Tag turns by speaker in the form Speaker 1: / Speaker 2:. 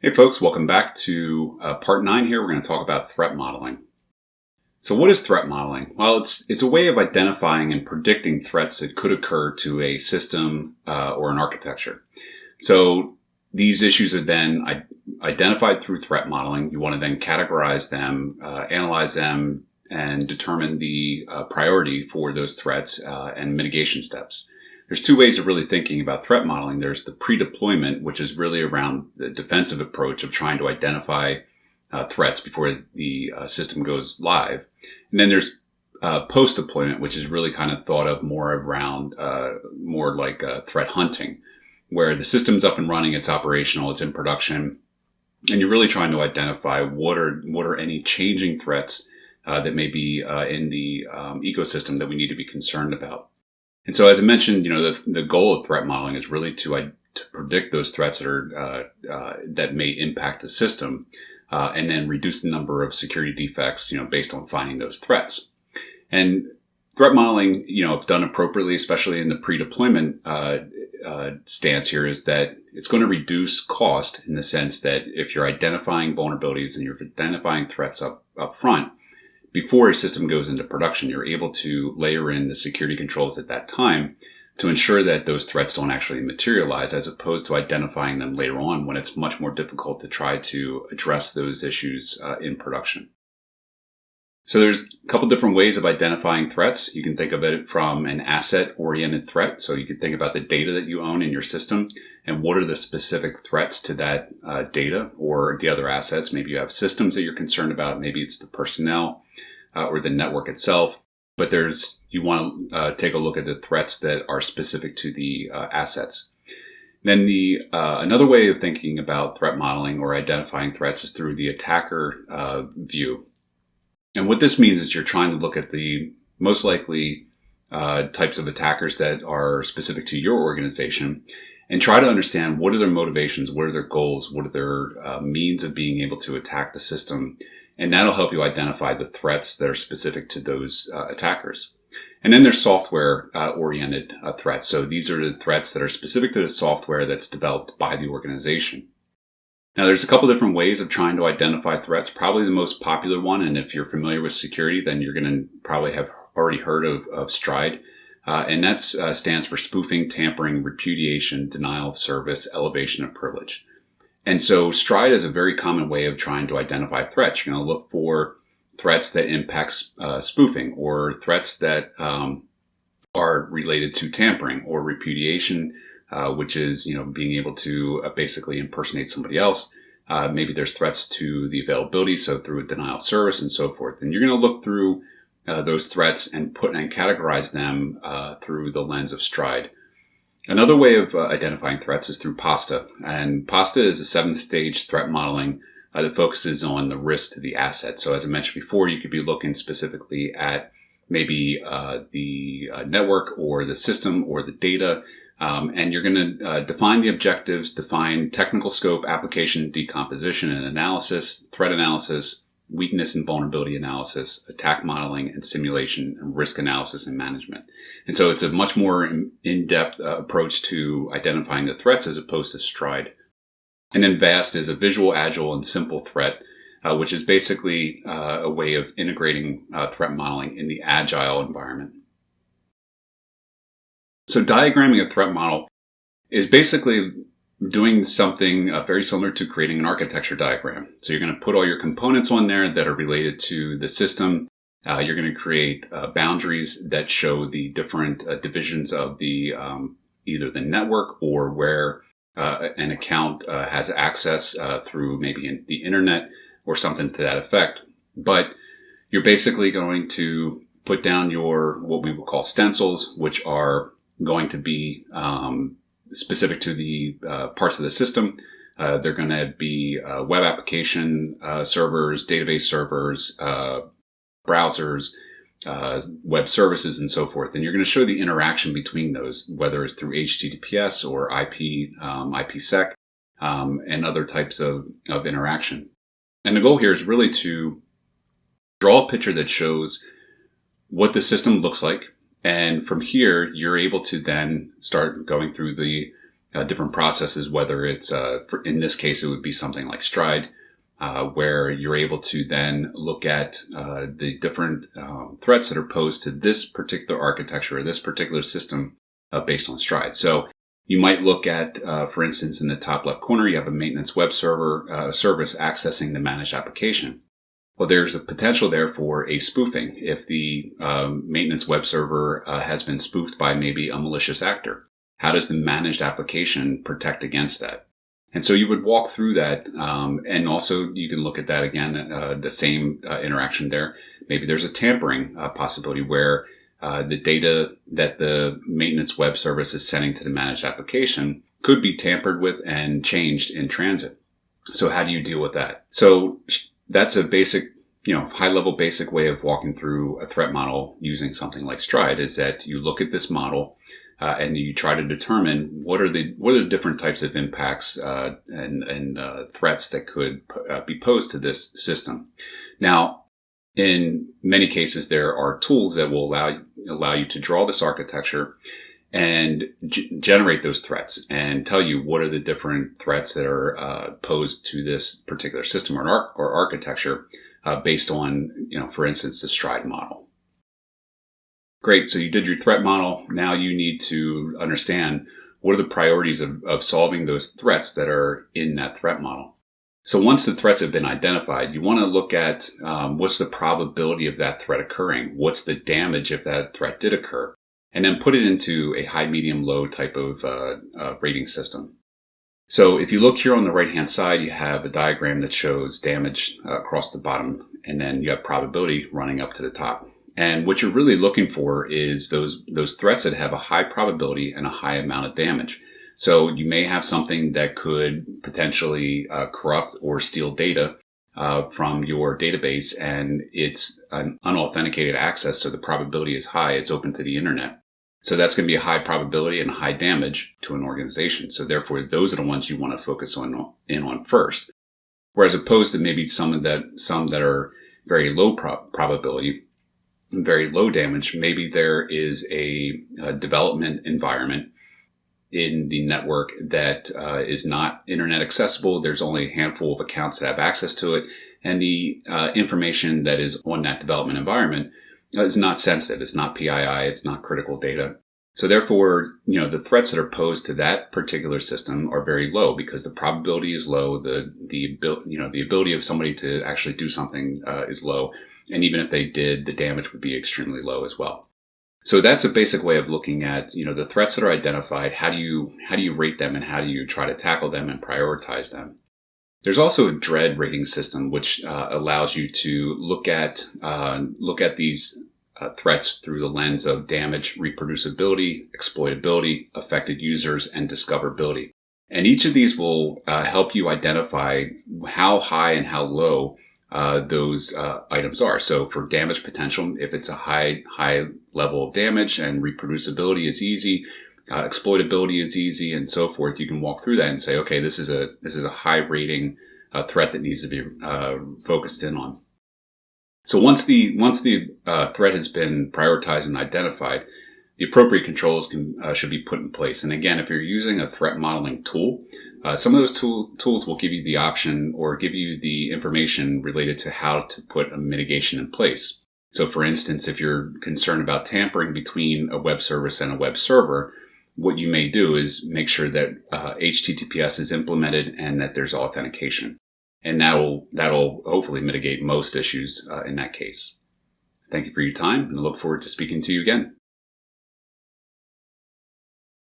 Speaker 1: Hey folks, welcome back to part 9 here. We're going to talk about threat modeling. So what is threat modeling? Well, it's a way of identifying and predicting threats that could occur to a system or an architecture. So these issues are then identified through threat modeling. You want to then categorize them, analyze them, and determine the priority for those threats and mitigation steps. There's two ways of really thinking about threat modeling. There's the pre-deployment, which is really around the defensive approach of trying to identify threats before the system goes live. And then there's post-deployment, which is really kind of thought of more around more like threat hunting, where the system's up and running, it's operational, it's in production, and you're really trying to identify what are any changing threats that may be in the ecosystem that we need to be concerned about. And so, as I mentioned, the goal of threat modeling is really to predict those threats that are that may impact the system, and then reduce the number of security defects, based on finding those threats. And threat modeling, if done appropriately, especially in the pre-deployment stance here, is that it's going to reduce cost in the sense that if you're identifying vulnerabilities and you're identifying threats up front, before a system goes into production, you're able to layer in the security controls at that time to ensure that those threats don't actually materialize, as opposed to identifying them later on when it's much more difficult to try to address those issues in production. So there's a couple different ways of identifying threats. You can think of it from an asset-oriented threat. So you can think about the data that you own in your system and what are the specific threats to that data or the other assets. Maybe you have systems that you're concerned about. Maybe it's the personnel or the network itself. But you want to take a look at the threats that are specific to the assets. Then another way of thinking about threat modeling or identifying threats is through the attacker view. And what this means is you're trying to look at the most likely types of attackers that are specific to your organization and try to understand what are their motivations, what are their goals, what are their means of being able to attack the system. And that'll help you identify the threats that are specific to those attackers. And then there's software-oriented threats. So these are the threats that are specific to the software that's developed by the organization. Now, there's a couple different ways of trying to identify threats. Probably the most popular one, and if you're familiar with security, then you're going to probably have already heard of STRIDE. And that stands for spoofing, tampering, repudiation, denial of service, elevation of privilege. And so STRIDE is a very common way of trying to identify threats. You're going to look for threats that impact spoofing, or threats that are related to tampering or repudiation, which is, being able to basically impersonate somebody else. Maybe there's threats to the availability, so through a denial of service and so forth. And you're going to look through those threats and categorize them through the lens of STRIDE. Another way of identifying threats is through PASTA. And PASTA is a 7-stage threat modeling that focuses on the risk to the asset. So as I mentioned before, you could be looking specifically at maybe the network or the system or the data. And you're going to define the objectives, define technical scope, application, decomposition and analysis, threat analysis, weakness and vulnerability analysis, attack modeling and simulation, and risk analysis and management. And so it's a much more in-depth approach to identifying the threats as opposed to STRIDE. And then VAST is a visual, agile, and simple threat, which is basically a way of integrating threat modeling in the agile environment. So diagramming a threat model is basically doing something very similar to creating an architecture diagram. So you're going to put all your components on there that are related to the system. You're going to create boundaries that show the different divisions of the either the network or where an account has access through maybe the internet or something to that effect. But you're basically going to put down your what we would call stencils, which are going to be specific to the parts of the system. They're going to be web application servers, database servers, browsers, web services, and so forth. And you're going to show the interaction between those, whether it's through HTTPS or IPsec, and other types of interaction. And the goal here is really to draw a picture that shows what the system looks like. And from here, you're able to then start going through the different processes, whether it's, in this case, it would be something like Stride, where you're able to then look at the different threats that are posed to this particular architecture or this particular system based on Stride. So you might look at, for instance, in the top left corner, you have a maintenance web server service accessing the managed application. Well, there's a potential there for a spoofing if the maintenance web server has been spoofed by maybe a malicious actor. How does the managed application protect against that? And so you would walk through that, and also you can look at that again, the same interaction there. Maybe there's a tampering possibility where the data that the maintenance web service is sending to the managed application could be tampered with and changed in transit. So how do you deal with that? So that's a basic, high-level basic way of walking through a threat model using something like Stride, is that you look at this model and you try to determine what are the different types of impacts and threats that could be posed to this system. Now, in many cases, there are tools that will allow you to draw this architecture and generate those threats and tell you what are the different threats that are posed to this particular system or architecture based on, for instance, the Stride model. Great. So you did your threat model. Now you need to understand what are the priorities of solving those threats that are in that threat model. So once the threats have been identified, you want to look at what's the probability of that threat occurring? What's the damage if that threat did occur? And then put it into a high, medium, low type of rating system. So if you look here on the right-hand side, you have a diagram that shows damage across the bottom, and then you have probability running up to the top. And what you're really looking for is those threats that have a high probability and a high amount of damage. So you may have something that could potentially corrupt or steal data from your database, and it's an unauthenticated access, so the probability is high. It's open to the internet. So that's going to be a high probability and high damage to an organization. So therefore, those are the ones you want to focus on first. Whereas opposed to maybe some that are very low probability, very low damage, maybe there is a development environment in the network that is not internet accessible. There's only a handful of accounts that have access to it. And the information that is on that development environment is not sensitive. It's not PII. It's not critical data. So therefore, the threats that are posed to that particular system are very low because the probability is low. The ability of somebody to actually do something is low. And even if they did, the damage would be extremely low as well. So that's a basic way of looking at, the threats that are identified. How do you rate them and how do you try to tackle them and prioritize them? There's also a dread rating system, which allows you to look at these threats through the lens of damage, reproducibility, exploitability, affected users, and discoverability. And each of these will help you identify how high and how low those items are. So for damage potential, if it's a high level of damage and reproducibility is easy, exploitability is easy, and so forth, you can walk through that and say, okay, this is a high rating threat that needs to be focused in on. So once the threat has been prioritized and identified, the appropriate controls should be put in place. And again, if you're using a threat modeling tool, some of those tools will give you the option or give you the information related to how to put a mitigation in place. So for instance, if you're concerned about tampering between a web service and a web server, what you may do is make sure that HTTPS is implemented and that there's authentication. And that'll hopefully mitigate most issues in that case. Thank you for your time, and I look forward to speaking to you again.